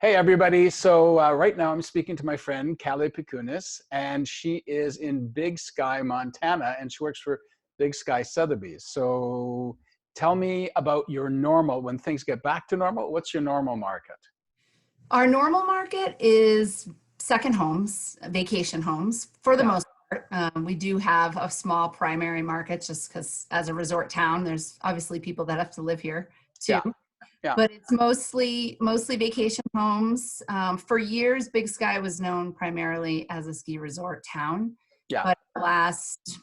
Hey everybody, so right now I'm speaking to my friend Callie Pecunies, and she is in Big Sky, Montana, and she works for Big Sky Sotheby's. So tell me about your normal, when things get back to normal, what's your normal market? Our normal market is second homes, vacation homes for the Yeah, most part. We do have a small primary market just because as a resort town, there's obviously people that have to live here too. yeah, yeah, But it's mostly vacation homes. For years, Big Sky was known primarily as a ski resort town, yeah. but the last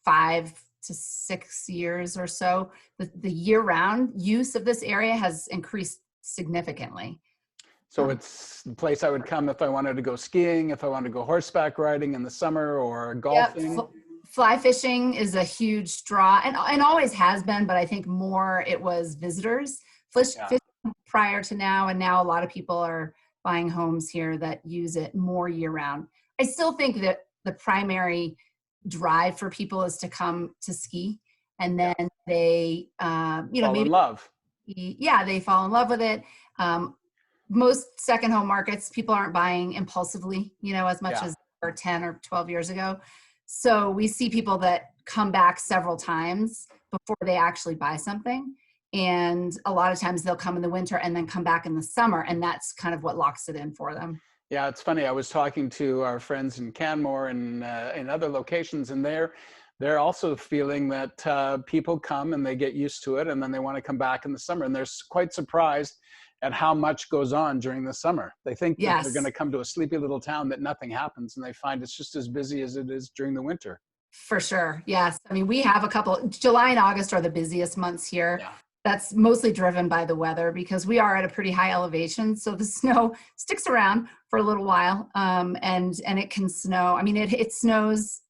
5 to 6 years or so, the year-round use of this area has increased significantly. So it's the place I would come if I wanted to go skiing, if I wanted to go horseback riding in the summer or Yep. golfing. Fly fishing is a huge draw and always has been, but I think more it was visitors. Yeah, Fishing prior to now, and now a lot of people are buying homes here that use it more year round. I still think that the primary drive for people is to come to ski, and yeah. then they, Fall in maybe, love. yeah, they fall in love with it. Um, Most second home markets, people aren't buying impulsively, as much Yeah. as or 10 or 12 years ago. So we see people that come back several times before they actually buy something. And a lot of times they'll come in the winter and then come back in the summer. And that's kind of what locks it in for them. Yeah, it's funny. I was talking to our friends in Canmore and in other locations, and they're also feeling that people come and they get used to it, and then they want to come back in the summer, and they're quite surprised at how much goes on during the summer. They think that they're going Yes, to come to a sleepy little town that nothing happens, and they find it's just as busy as it is during the winter. for sure. Yes. I mean, we have a couple, July and August are the busiest months here. Yeah. That's mostly driven by the weather because we are at a pretty high elevation. So the snow sticks around for a little while. And it can snow. I mean, it snows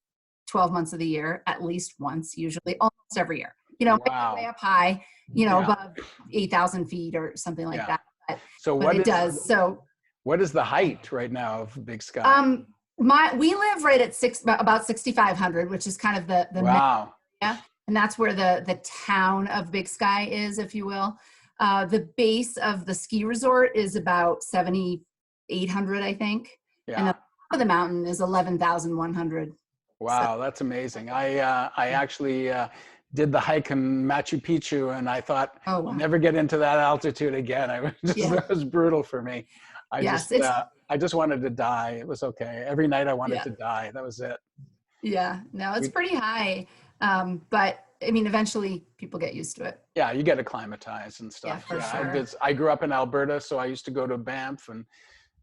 12 months of the year, at least once, usually almost every year, way Wow. up high, Yeah. above 8,000 feet or something like Yeah. that. But, So but it does. So, what is the height right now of Big Sky? um, we live right at about 6,500, which is kind of the Wow. area, and that's where the town of Big Sky is, if you will. The base of the ski resort is about 7,800, I think, and the Yeah. top of the mountain is 11,100. So, Wow, that's amazing. I actually did the hike in Machu Picchu, and I thought oh I'll wow, never get into that altitude again. I was just yeah, that was brutal for me. yes, it's I just wanted to die. It was okay. Every night I wanted yeah, to die. That was it. yeah. No, it's We, pretty high, but I mean, eventually people get used to it. yeah, you get acclimatized and Yeah, stuff. for Yeah, sure. I grew up in Alberta, so I used to go to Banff, and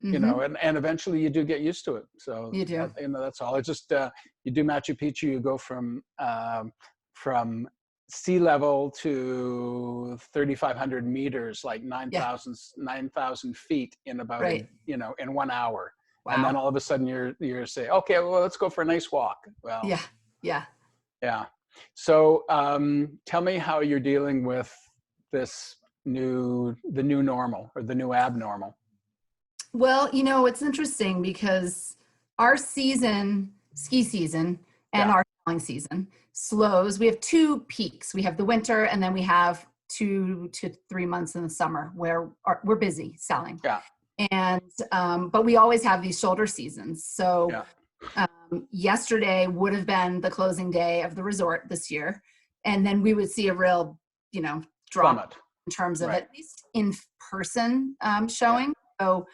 Hmm. and eventually you do get used to it. So You do. that's all. It's just you do Machu Picchu, you go from sea level to 3,500 meters, like Yeah. 9,000 feet in about a Right. in 1 hour, and then Wow. all of a sudden you're say, okay, well, let's go for a nice walk. Well, Yeah. Yeah. yeah. So tell me how you're dealing with this the new normal or the new abnormal. Well, it's interesting because our ski season, and Yeah. our selling season slows. We have two peaks. We have the winter, and then we have 2 to 3 months in the summer where we're busy selling. Yeah. And but we always have these shoulder seasons. So Yeah. yesterday would have been the closing day of the resort this year, and then we would see a real, drop Plummet. in terms of Right. at least in person Yeah. showing. So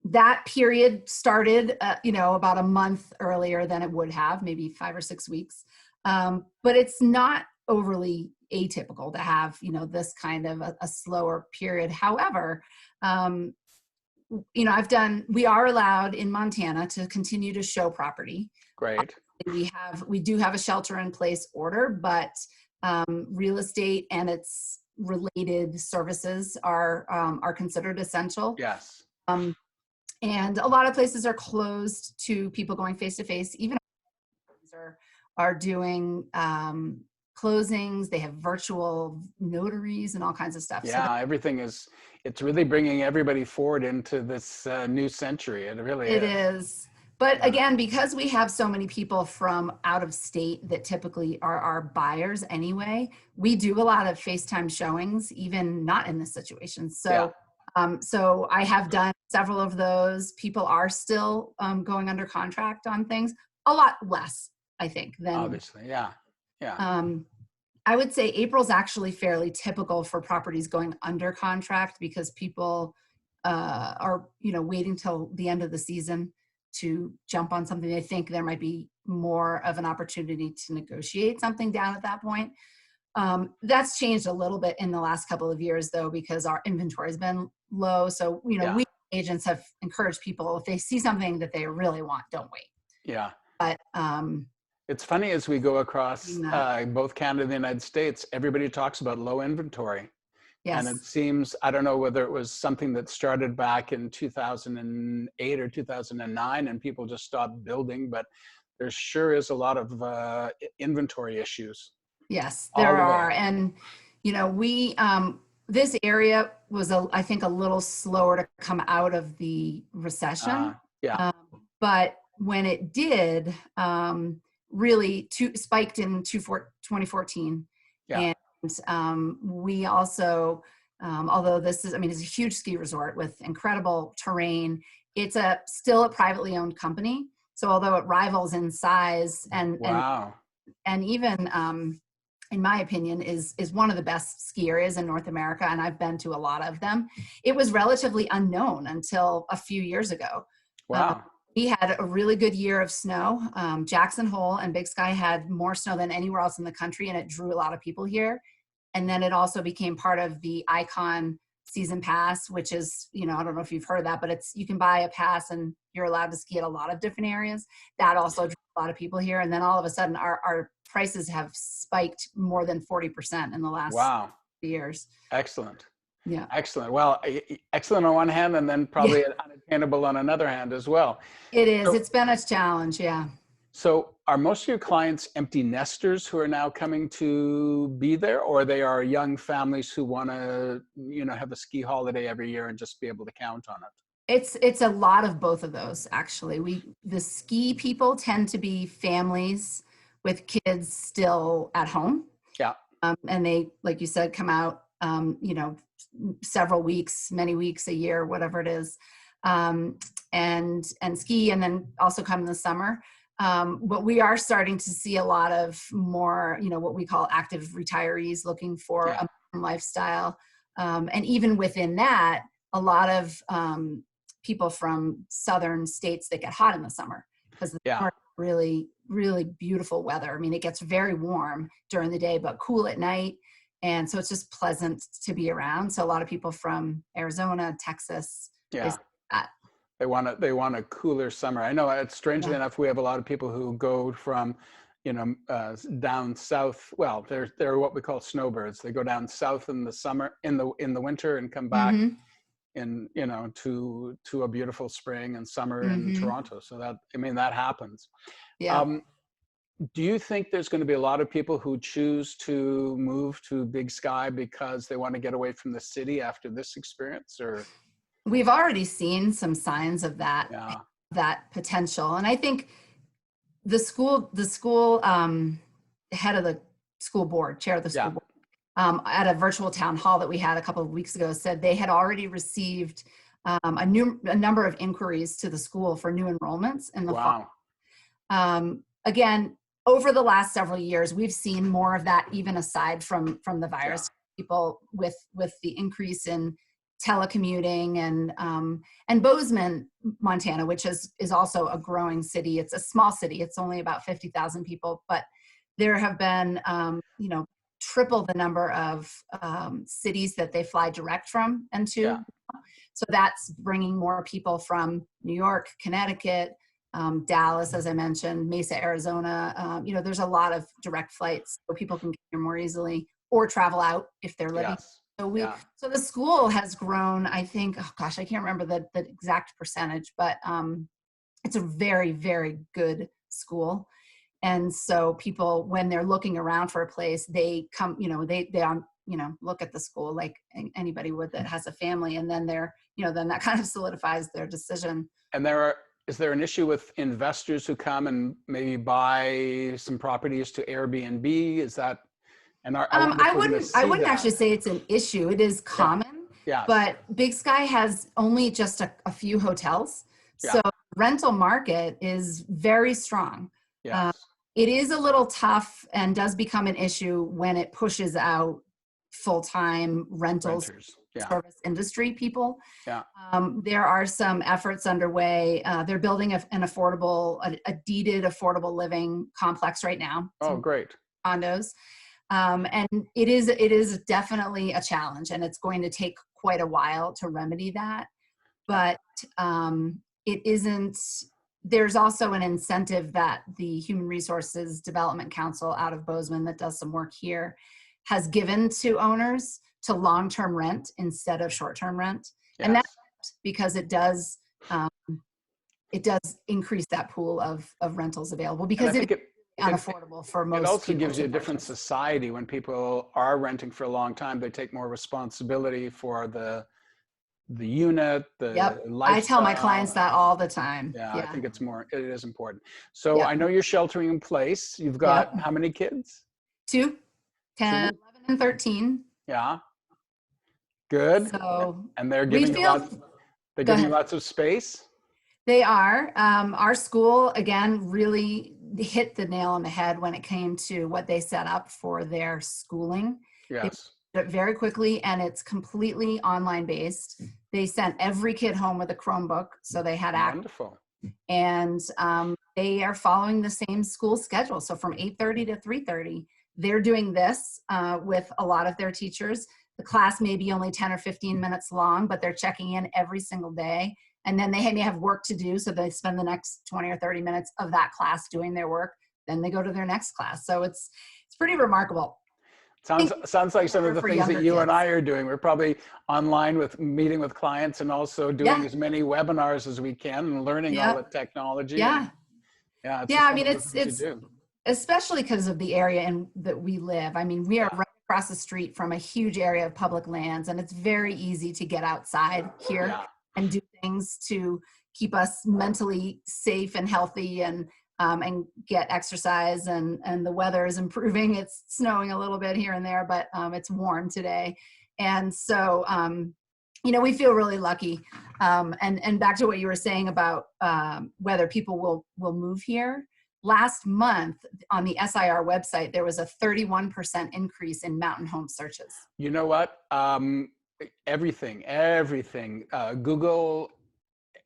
that period started, about a month earlier than it would have, maybe 5 or 6 weeks. But it's not overly atypical to have, this kind of a slower period. However, um, we are allowed in Montana to continue to show property. Great. We do have a shelter in place order, but real estate and its related services are considered essential. Yes. Um, and a lot of places are closed to people going face to face. Even are doing closings. They have virtual notaries and all kinds of stuff. So Yeah, it's really bringing everybody forward into this new century. It really it is. is. But Yeah. again, because we have so many people from out of state that typically are our buyers anyway, we do a lot of FaceTime showings, even not in this situation. Yeah. So So I have done several of those. People are still going under contract on things, a lot less, I think, than Obviously, yeah, yeah. I would say April's actually fairly typical for properties going under contract because people are, waiting till the end of the season to jump on something. They think there might be more of an opportunity to negotiate something down at that point. That's changed a little bit in the last couple of years, though, because our inventory has been low. So, Yeah. we agents have encouraged people, if they see something that they really want, don't wait. Yeah. But It's funny, as we go across that, both Canada and the United States, everybody talks about low inventory. And it yes, seems, I don't know whether it was something that started back in 2008 or 2009 and people just stopped building, but there sure is a lot of inventory issues yes, all there the way. are. And, we, this area was, I think, a little slower to come out of the recession. Yeah, Um, but when it did, really spiked in 2014. yeah, And we also, although this is, it's a huge ski resort with incredible terrain, it's still a privately owned company. So although it rivals in size wow, and even, in my opinion, is one of the best ski areas in North America, and I've been to a lot of them, it was relatively unknown until a few years ago. Uh, wow, we had a really good year of snow. Jackson Hole and Big Sky had more snow than anywhere else in the country, and it drew a lot of people here. And then it also became part of the Icon season pass, which is, I don't know if you've heard of that, but you can buy a pass and you're allowed to ski at a lot of different areas. That also drew a lot of people here. And then all of a sudden our prices have spiked more than 40% in the last wow. years. Excellent. Yeah. Excellent. Well, excellent on one hand, and then Yeah, probably unattainable on another hand as well. it is. So, It's been a challenge. Yeah. so are most of your clients empty nesters who are now coming to be there, or they are young families who want to, have a ski holiday every year and just be able to count on it? It's a lot of both of those, actually. The ski people tend to be families with kids still at home. Yeah. And they, like you said, come out, several weeks, many weeks, a year, whatever it is, and ski, and then also come in the summer. But we are starting to see a lot of more, what we call active retirees looking for Yeah. a lifestyle. And even within that, a lot of people from southern states that get hot in the summer, because the Yeah. summer is really, really beautiful weather. It gets very warm during the day, but cool at night. And so it's just pleasant to be around. So a lot of people from Arizona, Texas, they Yeah. say that. They want a cooler summer. I know, strangely Yeah. enough, we have a lot of people who go from, down south. Well, they're what we call snowbirds. They go down south in the summer, in the winter, and come back Mm-hmm. in, to a beautiful spring and summer in Mm-hmm. Toronto. So that happens. Yeah. Um, do you think there's going to be a lot of people who choose to move to Big Sky because they want to get away from the city after this experience, or? We've already seen some signs of Yeah. that potential. And I think the school head of the school board, chair of the school Yeah. board, at a virtual town hall that we had a couple of weeks ago, said they had already received a number of inquiries to the school for new enrollments in the fall. Wow. Again, over the last several years, we've seen more of that, even aside from the Yeah. virus. People with the increase in telecommuting and Bozeman, Montana, which is also a growing city. It's a small city. It's only about 50,000 people, but there have been, triple the number of cities that they fly direct from and to. Yeah. So that's bringing more people from New York, Connecticut, Dallas, as I mentioned, Mesa, Arizona. There's a lot of direct flights so people can get here more easily or travel out if they're living. Yes. So Yeah. so the school has grown, I think, oh gosh, I can't remember the exact percentage, but it's a very, very good school. And so people, when they're looking around for a place, they come, they look at the school like anybody would that has a family, and then then that kind of solidifies their decision. And is there an issue with investors who come and maybe buy some properties to Airbnb? Is that, and I wonder if I we're going to wouldn't see actually that. say it's an issue. It is Yeah. common. Yes. but Big Sky has only just a few hotels. Yeah. So rental market is very strong. Uh, Yes. it is a little tough and does become an issue when it pushes out full-time rentals Renters. Yeah. service industry people. Yeah. There are some efforts underway. They're building a deeded affordable living complex right now. Oh, Some great. condos. And it is definitely a challenge, and it's going to take quite a while to remedy that. But it isn't. There's also an incentive that the Human Resources Development Council out of Bozeman that does some work here has given to owners to long-term rent instead of short-term rent, and Yes. that's because um, it does increase that pool of rentals available And I because it think is unaffordable for it most also people gives you to a different purchase. society. When people are renting for a long time, they take more responsibility for the unit, the Yep. I tell my clients lifestyle. that all the time. Yeah, I Yeah. think it is important. So Yep. I know you're sheltering in place. You've got Yep. how many kids? 2, 10, Two? 11, and 13. Yeah, good. So And we feel, they're go giving you ahead. lots of space? They are. Our school, again, really hit the nail on the head when it came to what they set up for their schooling. They Yes. did it very quickly, and it's completely online based. They sent every kid home with a Chromebook, so they had access. Wonderful. And they are following the same school schedule. So from 8:30 to 3:30, they're doing this with a lot of their teachers. The class may be only 10 or 15 minutes long, but they're checking in every single day. And then they may have work to do, so they spend the next 20 or 30 minutes of that class doing their work. Then they go to their next class. So it's pretty remarkable. Sounds like some of the For things that younger you and kids. I are doing. We're probably online with meeting with clients and also doing Yeah. as many webinars as we can and learning all Yeah. the technology. And Yeah. yeah, it's Yeah. just I one mean, of the things you it's do. especially because of the area in that we live. I mean, we are Yeah. right across the street from a huge area of public lands, and it's very easy to get outside here Yeah. and do things to keep us mentally safe and healthy, and get exercise. And the weather is improving. It's snowing a little bit here and there, but it's warm today, and so we feel really lucky. And back to what you were saying about whether people will move here. Last month on the SIR website, there was a 31% increase in mountain home searches. You know what? Everything. Google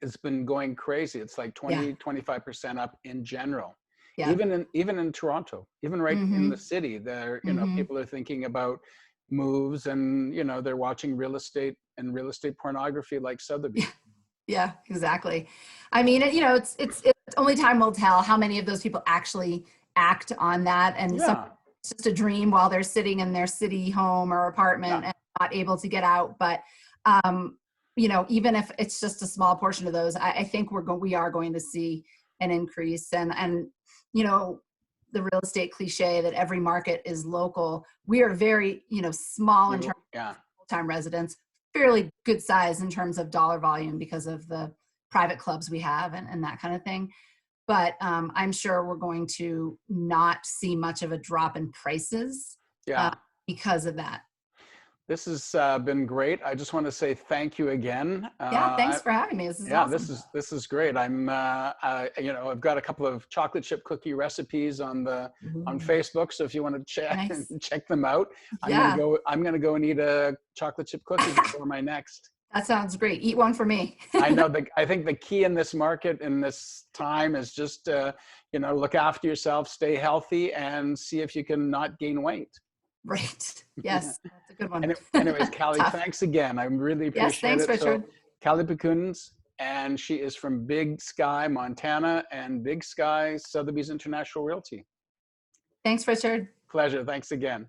has been going crazy. It's like Yeah. 25% up in general. Yeah. Even in Toronto, even right in the Mm-hmm. city, there, Mm-hmm. people are thinking about moves, and they're watching real estate and real estate pornography like Sotheby. Yeah, exactly. I mean, it's only time will tell how many of those people actually act on that. And some Yeah. it's just a dream while they're sitting in their city home or Yeah. apartment and not able to get out. But even if it's just a small portion of those, I think we are going to see an increase. And the real estate cliche that every market is local. We are very small in terms Yeah. of full-time residents, fairly good size in terms of dollar volume because of the private clubs we have and that kind of thing. But I'm sure we're going to not see much of a drop in prices Yeah. because of that. This has been great. I just want to say thank you again. Yeah, thanks for having me. This is awesome. This is great. I've got a couple of chocolate chip cookie recipes on Facebook. So if you want to Nice. check them out, Yeah. I'm gonna go and eat a chocolate chip cookie before my next. That sounds great. Eat one for me. I know I think the key in this market in this time is just look after yourself, stay healthy, and see if you can not gain weight. Right. Yes, that's a good one. Anyways, Callie, Tough. thanks again. I really Yes, appreciate thanks, it. Richard. So, Callie Pecunies, and she is from Big Sky, Montana, and Big Sky, Sotheby's International Realty. Thanks, Richard. Pleasure. Thanks again.